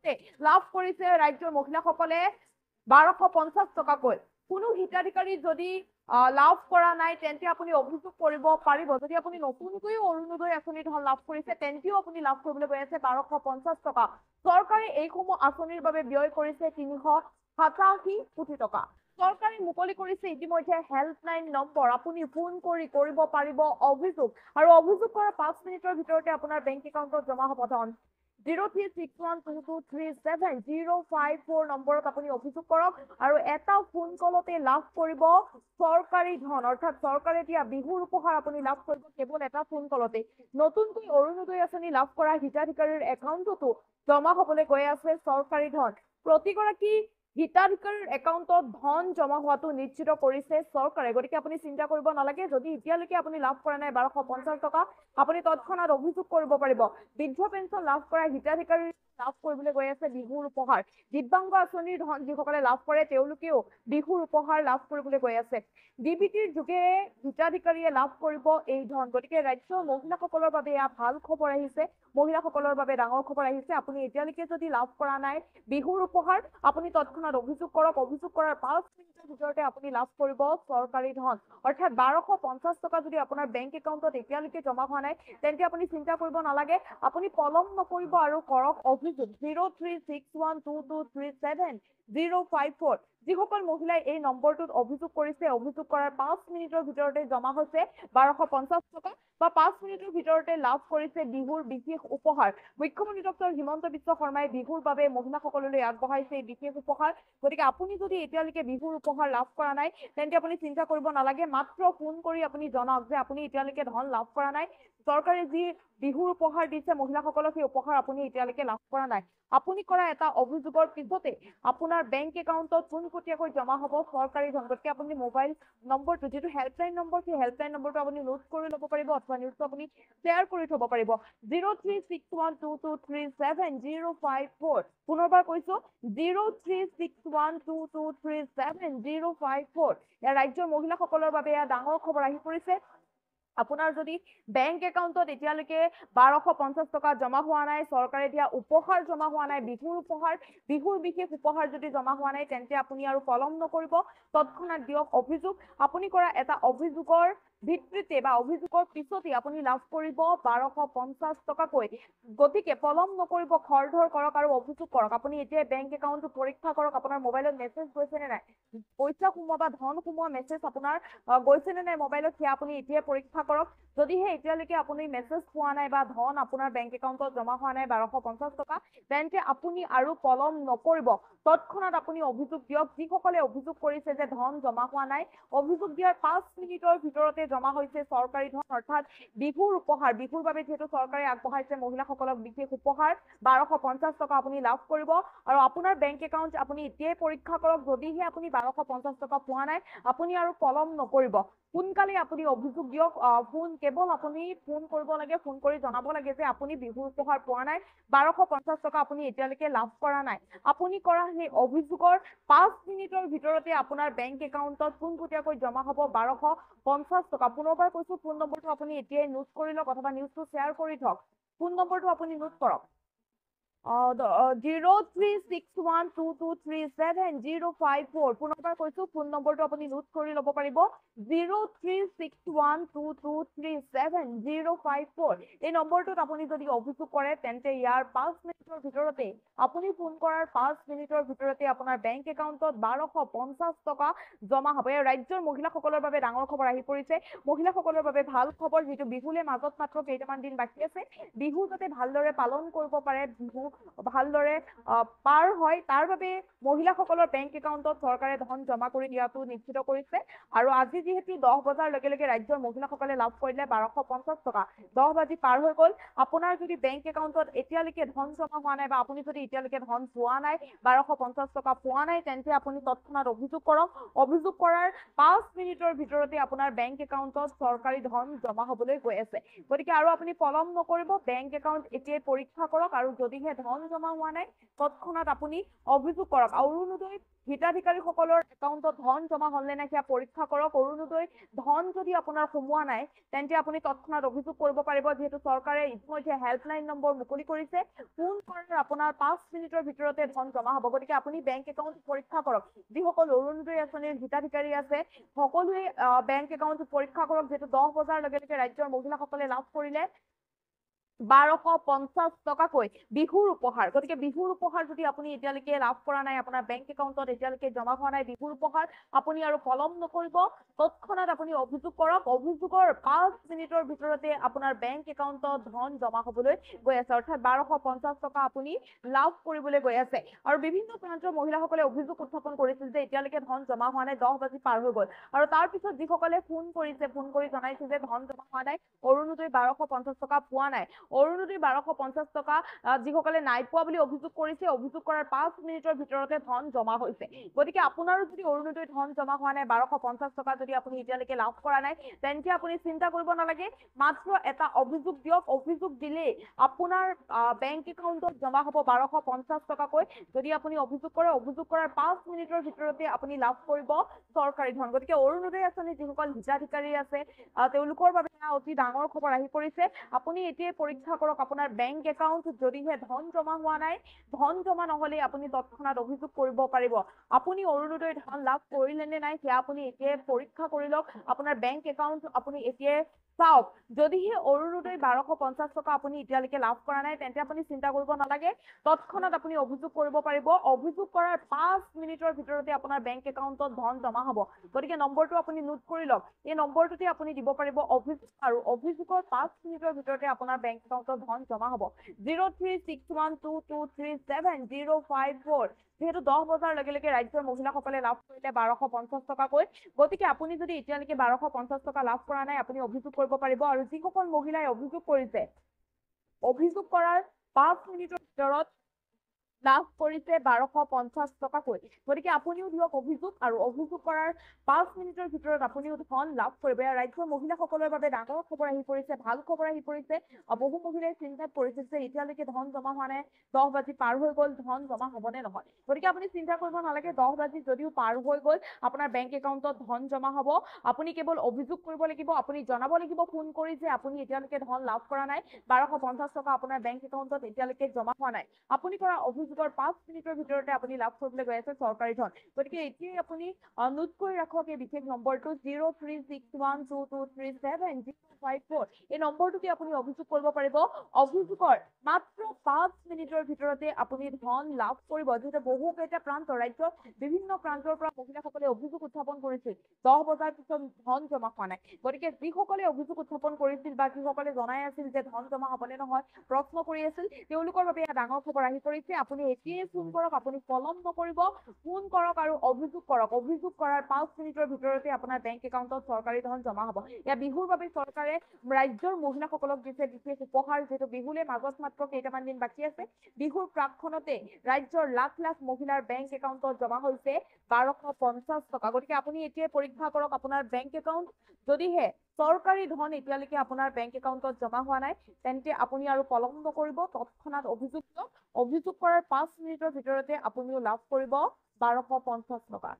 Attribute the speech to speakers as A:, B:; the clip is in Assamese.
A: ভিতৰতে লাভ কৰিছে ৰাজ্যৰ মহিলাসকলে 1250 টকাকৈ। কোনো হিতাধিকাৰী যদি লাভ কৰা নাই তেন্তে আপুনি অভিযোগ কৰিব পাৰিব। যদি আপুনি নতুনকৈ অৰুণোদয় আঁচনিৰ ধন লাভ কৰিছে তেন্তেও আপুনি লাভ কৰিবলৈ গৈ আছে 1250 টকা। চৰকাৰে এইসমূহ আঁচনিৰ বাবে ব্যয় কৰিছে 387 কোটি টকা। চৰকাৰে মুকলি কৰিছে ইতিমধ্যে হেল্পলাইন নম্বৰ। আপুনি ফোন কৰি কৰিব পাৰিব অভিযোগ, আৰু অভিযোগ কৰাৰ 5 মিনিটৰ ভিতৰতে আপোনাৰ বেংক একাউণ্টত জমা হ'ব ধন। 03612237 নম্বৰত আপুনি অভিযোগ কৰক, আৰু এটা ফোন কলতে লাভ কৰিব চৰকাৰী ধন, অৰ্থাৎ চৰকাৰে দিয়া বিহুৰ উপহাৰ আপুনি লাভ কৰিব কেৱল এটা ফোন কলতে। নতুনকৈ অৰুণোদয় আঁচনি লাভ কৰা হিতাধিকাৰীৰ একাউণ্টতো জমা হ'বলৈ গৈ আছে চৰকাৰী ধন। প্ৰতিগৰাকী হিতাধিকাৰীৰ একাউণ্টত ধন জমা হোৱাটো নিশ্চিত কৰিছে চৰকাৰে। গতিকে আপুনি চিন্তা কৰিব নালাগে। যদি এতিয়ালৈকে আপুনি লাভ কৰা নাই 1250 টকা, আপুনি তৎক্ষণাত অভিযোগ কৰিব পাৰিব। বৃদ্ধ পেঞ্চন লাভ কৰা হিতাধিকাৰীৰ লাভ কৰিবলৈ গৈ আছে বিহুৰ উপহাৰ। দিব্যাংগ আঁচনিৰ ধন যিসকলে লাভ কৰে তেওঁলোকেও বিহুৰ উপহাৰ লাভ কৰিবলৈ গৈ আছে। ডিবিটিৰ যোগেৰে হিতাধিকাৰীয়ে লাভ কৰিব এই ধন। গতিকে ৰাজ্যৰ মহিলাসকলৰ বাবে এয়া ভাল খবৰ আহিছে, মহিলাসকলৰ বাবে ডাঙৰ খবৰ আহিছে। আপুনি এতিয়ালৈকে যদি লাভ কৰা নাই বিহুৰ উপহাৰ, আপুনি তৎক্ষণাত অভিযোগ কৰক। অভিযোগ কৰাৰ 5 মিনিটৰ ভিতৰতে আপুনি লাভ কৰিব চৰকাৰী ধন, অৰ্থাৎ 1250 টকা যদি আপোনাৰ বেংক একাউণ্টত এতিয়ালৈকে জমা হোৱা নাই তেন্তে আপুনি চিন্তা কৰিব নালাগে। আপুনি পলম নকৰিব আৰু কৰক অভিযোগ। 03612237 যিসকল মহিলাই এই নম্বৰটোত অভিযোগ কৰিছে, অভিযোগ কৰাৰ 5 মিনিটৰ ভিতৰতে জমা হৈছে 1250 টকা, বা 5 মিনিটৰ ভিতৰতে লাভ কৰিছে বিহুৰ বিশেষ উপহাৰ। মুখ্যমন্ত্ৰী ডক্টৰ হিমন্ত বিশ্ব শৰ্মাই বিহুৰ বাবে মহিলাসকললৈ আগবঢ়াইছে এই বিশেষ উপহাৰ। গতিকে আপুনি যদি এতিয়ালৈকে বিহুৰ উপহাৰ লাভ কৰা নাই তেন্তে আপুনি চিন্তা কৰিব নালাগে। মাত্ৰ ফোন কৰি আপুনি জনাওক যে আপুনি এতিয়ালৈকে ধন লাভ কৰা নাই। চৰকাৰে যি বিহুৰ উপহাৰ দিছে মহিলাসকলক, সেই উপহাৰ আপুনি এতিয়ালৈকে লাভ কৰা নাই। আপুনি কৰা এটা অভিযোগৰ পিছতে আপোনাৰ বেংক একাউণ্টত পোনপটীয়াকৈ জমা হ'ব চৰকাৰী ধন। গতিকে আপুনি মোবাইল নম্বৰটো, যিটো হেল্পলাইন নম্বৰ, সেই হেল্পলাইন নম্বৰটো আপুনি নোট কৰি ল'ব পাৰিব, অথবা নিউজটো আপুনি শ্বেয়াৰ কৰি থ'ব পাৰিব। 03612237 পুনৰবাৰ কৈছো, 03612237 এয়া ৰাজ্যৰ মহিলাসকলৰ বাবে এয়া ডাঙৰ খবৰ আহি পৰিছে। আপোনাৰ যদি বেংক একাউণ্টত এতিয়ালৈকে 1250 টকা জমা হোৱা নাই, চৰকাৰে দিয়া উপহাৰ জমা হোৱা নাই, বিহুৰ উপহাৰ, বিহুৰ বিশেষ উপহাৰ যদি জমা হোৱা নাই তেন্তে আপুনি আৰু পলম নকৰিব, তৎক্ষণাত দিয়ক অভিযোগ। আপুনি কৰা এটা অভিযোগৰ ভিত্তিতে বা অভিযোগৰ পিছতে আপুনি লাভ কৰিব 1250 টকাকৈ। গতিকে পলম নকৰিব, খৰধৰ কৰক আৰু অভিযোগ কৰক। আপুনি এতিয়া বেংক একাউণ্টটো পৰীক্ষা কৰক, আপোনাৰ মোবাইলত মেছেজ গৈছে নে নাই, পইচা সোমোৱা বা ধন সোমোৱা মেছেজ আপোনাৰ গৈছে নে নাই মোবাইলত, সেয়া আপুনি এতিয়া পৰীক্ষা কৰক। যদিহে এতিয়ালৈকে আপুনি মেছেজ পোৱা নাই বা ধন আপোনাৰ বেংক একাউণ্টত জমা হোৱা নাই 1250 টকা, তেন্তে আপুনি আৰু পলম নকৰিব, তৎক্ষণাত আপুনি অভিযোগ দিয়ক। যিসকলে অভিযোগ কৰিছে যে ধন জমা হোৱা নাই, অভিযোগ দিয়াৰ 5 মিনিটৰ ভিতৰতে জমা হৈছে চৰকাৰী ধন, অৰ্থাৎ বিহুৰ উপহাৰ। বিহুৰ বাবে যিহেতু চৰকাৰে আগবঢ়াইছে মহিলাসকলক বিশেষ উপহাৰ 1250 টকা আপুনি লাভ কৰিব, আৰু আপোনাৰ বেংক একাউণ্ট আপুনি এতিয়াই পৰীক্ষা কৰক। যদিহে আপুনি 1250 টকা পোৱা নাই, আপুনি আৰু পলম নকৰিব, সোনকালে আপুনি অভিযোগ দিয়ক। কেৱল আপুনি ফোন কৰিব লাগে, ফোন কৰি জনাব লাগে যে আপুনি বিহুৰ উপহাৰ পোৱা নাই, 1250 টকা আপুনি এতিয়ালৈকে লাভ কৰা নাই। আপুনি কৰা সেই অভিযোগৰ 5 মিনিটৰ ভিতৰতে আপোনাৰ বেংক একাউণ্টত পোনপটীয়াকৈ জমা হ'ব 1250 টকা। পুনৰবাৰ কৈছো, ফোন নম্বৰটো আপুনি এতিয়াই নোট কৰি লওক, অথবা নিউজটো শ্বেয়াৰ কৰি থওক। ফোন নম্বৰটো আপুনি নোট কৰক, 03612237 পুনৰবাৰ কৈছো, ফোন নম্বৰটো আপুনি নোট কৰি ল'ব পাৰিব, 03612237 এই নম্বৰটোত আপুনি যদি অভিযোগ কৰে তেন্তে ইয়াৰ 5 মিনিটৰ ভিতৰতে, আপুনি ফোন কৰাৰ 5 মিনিটৰ ভিতৰতে আপোনাৰ বেংক একাউণ্টত 1250 টকা জমা হ'ব। এই ৰাজ্যৰ মহিলাসকলৰ বাবে ডাঙৰ খবৰ আহি পৰিছে, মহিলাসকলৰ বাবে ভাল খবৰ। যিটো বিহুলৈ মাজত মাত্ৰ কেইটামান দিন বাকী আছে, বিহু যাতে ভালদৰে পালন কৰিব পাৰে, বিহু ভালদৰে পাৰ হয়, তাৰ বাবে মহিলাসকলৰ বেংক একাউণ্টত চৰকাৰে ধন জমা কৰি দিয়াটো নিশ্চিত কৰিছে। আৰু আজি যিহেতু 10 বজাৰ লগে লগে ৰাজ্যৰ মহিলাসকলে লাভ কৰিলে 1250 টকা, 10 বাজি পাৰ হৈ গ'ল। আপোনাৰ যদি বেংক একাউণ্টত এতিয়ালৈকে ধন জমা হোৱা নাই, বা আপুনি যদি এতিয়ালৈকে ধন পোৱা নাই, 1250 টকা পোৱা নাই, তেন্তে আপুনি তৎক্ষণাত অভিযোগ কৰক। অভিযোগ কৰাৰ 5 মিনিটৰ ভিতৰতে আপোনাৰ বেংক একাউণ্টত চৰকাৰী ধন জমা হ'বলৈ গৈ আছে। গতিকে আৰু আপুনি পলম নকৰিব, বেংক একাউণ্ট এতিয়াই পৰীক্ষা কৰক, আৰু যদিহে ধন জমা হোৱা নাই তৎক্ষণাত আপুনি অভিযোগ কৰক অৰুণোদয় হিতাধিকাৰীসকলৰ একাউণ্টত ধন জমা হ'ল নে নাই সেয়া পৰীক্ষা কৰক অৰুণোদয় ধন যদি আপোনাৰ সোমোৱা নাই তেন্তে আপুনি তৎক্ষণাত অভিযোগ কৰিব পাৰিব যিহেতু চৰকাৰে ইতিমধ্যে হেল্পলাইন নম্বৰ মুকলি কৰিছে ফোন কৰাৰ আপোনাৰ 5 মিনিটৰ ভিতৰতে ধন জমা হ'ব গতিকে আপুনি বেংক একাউণ্ট পৰীক্ষা কৰক যিসকল অৰুণোদয় আঁচনিৰ হিতাধিকাৰী আছে সকলোৱে বেংক একাউণ্ট পৰীক্ষা কৰক যিহেতু 10 বজাৰ লগে লগে ৰাজ্যৰ মহিলাসকলে লাভ কৰিলে 1250 টকাকৈ বিহুৰ উপহাৰ গতিকে বিহুৰ উপহাৰ যদি আপুনি এতিয়ালৈকে লাভ কৰা নাই আপোনাৰ বেংক একাউণ্টত এতিয়ালৈকে জমা হোৱা নাই বিহুৰ উপহাৰ আপুনি আৰু পলম নকৰিব তৎক্ষণাত আপুনি অভিযোগ কৰক অভিযোগৰ 5 মিনিটৰ ভিতৰতে আপোনাৰ বেংক একাউণ্টত ধন জমা হ'বলৈ গৈ আছে অৰ্থাৎ 1250 টকা আপুনি লাভ কৰিবলৈ গৈ আছে আৰু বিভিন্ন প্ৰান্তৰ মহিলাসকলে অভিযোগ উত্থাপন কৰিছিল যে এতিয়ালৈকে ধন জমা হোৱা নাই 10 বাজি পাৰ হৈ গ'ল আৰু তাৰ পিছত যিসকলে ফোন কৰি জনাইছিল যে ধন জমা হোৱা নাই অৰুণোদয় 1250 টকা পোৱা নাই অৰুণোদয় 1250 টকা যিসকলে নাই পোৱা বুলি অভিযোগ কৰিছে অভিযোগ কৰাৰ 5 মিনিটৰ ভিতৰতে ধন জমা হৈছে গতিকে আপোনাৰো যদি অৰুণোদয় ধন জমা হোৱা নাই 1250 টকা যদি আপুনি এতিয়ালৈকে লাভ কৰা নাই তেন্তে আপুনি চিন্তা কৰিব নালাগে মাত্ৰ এটা অভিযোগ দিয়ক অভিযোগ দিলে আপোনাৰ বেংক একাউণ্টত জমা হ'ব 1250 টকাকৈ যদি আপুনি অভিযোগ কৰে অভিযোগ কৰাৰ 5 মিনিটৰ ভিতৰতে আপুনি লাভ কৰিব চৰকাৰী ধন গতিকে অৰুণোদয় আঁচনি যিসকল হিতাধিকাৰী আছে তেওঁলোকৰ বাবে অতি ডাঙৰ খবৰ আহি পৰিছে আপুনি এতিয়াই পৰীক্ষা কৰক আপোনাৰ বেংক একাউণ্ট যদিহে ধন জমা হোৱা নাই ধন জমা নহলে আপুনি তৎক্ষণাত অভিযোগ কৰিব পাৰিব আপুনি অৰুণোদয় ধন লাভ কৰিলে নে নাই সেয়া আপুনি এতিয়াই পৰীক্ষা কৰি লওক আপোনাৰ বেংক একাউণ্ট আপুনি এতিয়াই চাওক যদিহে অৰুণোদয় 1250 টকা আপুনি এতিয়ালৈকে লাভ কৰা নাই তেন্তে আপুনি চিন্তা কৰিব নালাগে তৎক্ষণাত আপুনি অভিযোগ কৰিব পাৰিব অভিযোগ কৰাৰ 5 মিনিটৰ ভিতৰতে আপোনাৰ বেংক একাউণ্টত ধন জমা হ'ব গতিকে নম্বৰটো আপুনি নোট কৰি লওক এই নম্বৰটোতে আপুনি দিব পাৰিব অভিযোগ আৰু অভিযোগৰ 5 মিনিটৰ ভিতৰতে আপোনাৰ বেংক একাউণ্টত ধন জমা হ'ব 036122370054 যেহেতু 10 বজাৰ লগে লগে ৰাজ্যৰ মহিলাসকলে লাভ কৰিলে 1250 টকাকৈ গতিকে আপুনি যদি এতিয়ালৈকে 1250 টকা লাভ কৰা নাই আপুনি অভিযোগ কৰিব পাৰিব আৰু যিসকল মহিলাই অভিযোগ কৰিছে অভিযোগ কৰাৰ 5 মিনিটৰ ভিতৰত লাভ কৰিছে 1250 টকাকৈ গতিকে আপুনিও দিয়ক অভিযোগ আৰু অভিযোগ কৰাৰ 5 মিনিটৰ ভিতৰত আপুনিও ধন লাভ কৰিব ৰাজ্যৰ মহিলাসকলৰ বাবে ডাঙৰ খবৰ আহি পৰিছে ভাল খবৰ আহি পৰিছে বহু মহিলাই চিন্তাত পৰিছে যে এতিয়ালৈকে ধন জমা হোৱা নাই 10 বাজি পাৰ হৈ গ'ল ধন জমা হ'বনে নহয় গতিকে আপুনি চিন্তা কৰিব নালাগে 10 বাজি যদিও পাৰ হৈ গ'ল আপোনাৰ বেংক একাউণ্টত ধন জমা হ'ব আপুনি কেৱল অভিযোগ কৰিব লাগিব আপুনি জনাব লাগিব ফোন কৰি যে আপুনি এতিয়ালৈকে ধন লাভ কৰা নাই 1250 টকা আপোনাৰ বেংক একাউণ্টত এতিয়ালৈকে জমা হোৱা নাই আপুনি কৰা অভিযোগৰ 5 মিনিটৰ ভিতৰতে আপুনি লাভ কৰিবলৈ গৈ আছে চৰকাৰী ধন গতিকে এতিয়াই আপুনি নোট কৰি ৰাখক এই বিশেষ নম্বৰটো 036122370054 এই নম্বৰটোতে আপুনি অভিযোগ কৰিব পাৰিব অভিযোগৰ মাত্ৰ 5 মিনিটৰ ভিতৰতে আপুনি ধন লাভ কৰিব যিহেতু বহুকেইটা প্ৰান্ত ৰাজ্যৰ বিভিন্ন প্ৰান্তৰ পৰা মহিলাসকলে অভিযোগ উত্থাপন কৰিছিল 10 বজাৰ পিছত ধন জমা হোৱা নাই গতিকে যিসকলে অভিযোগ উত্থাপন কৰিছিল বা যিসকলে জনাই আছিল যে ধন জমা হ'বনে নহয় প্ৰশ্ন কৰি আছিল তেওঁলোকৰ বাবে এটা ডাঙৰ খবৰ আহি পৰিছে আপুনি এতিয়াই ফোন কৰক আপুনি পলম নকৰিব ফোন কৰক আৰু অভিযোগ কৰক অভিযোগ কৰাৰ 5 মিনিটৰ ভিতৰতে আপোনাৰ বেংক একাউণ্টত চৰকাৰী ধন জমা হ'ব ইয়া বিহুৰ বাবে চৰকাৰে ৰাজ্যৰ মহিলাসকলক দিছে বিশেষ উপহাৰ যিহেতু বিহুলে মাজত মাত্ৰ কেইটামান দিন বাকী আছে বিহুৰ প্ৰাকখনতে ৰাজ্যৰ লাখ লাখ মহিলাৰ বেংক একাউণ্টত জমা হৈছে 1250 টকা গতিকে আপুনি এতিয়াই পৰীক্ষা কৰক আপোনাৰ বেংক একাউণ্ট যদিহে চৰকাৰী ধন এতিয়ালৈকে আপোনাৰ বেংক একাউণ্টত জমা হোৱা নাই তেন্তে আপুনি আৰু পলম নকৰিব তৎক্ষণাত অভিযোগ কৰাৰ 5 মিনিটৰ ভিতৰতে আপুনিও লাভ কৰিব 1250 টকা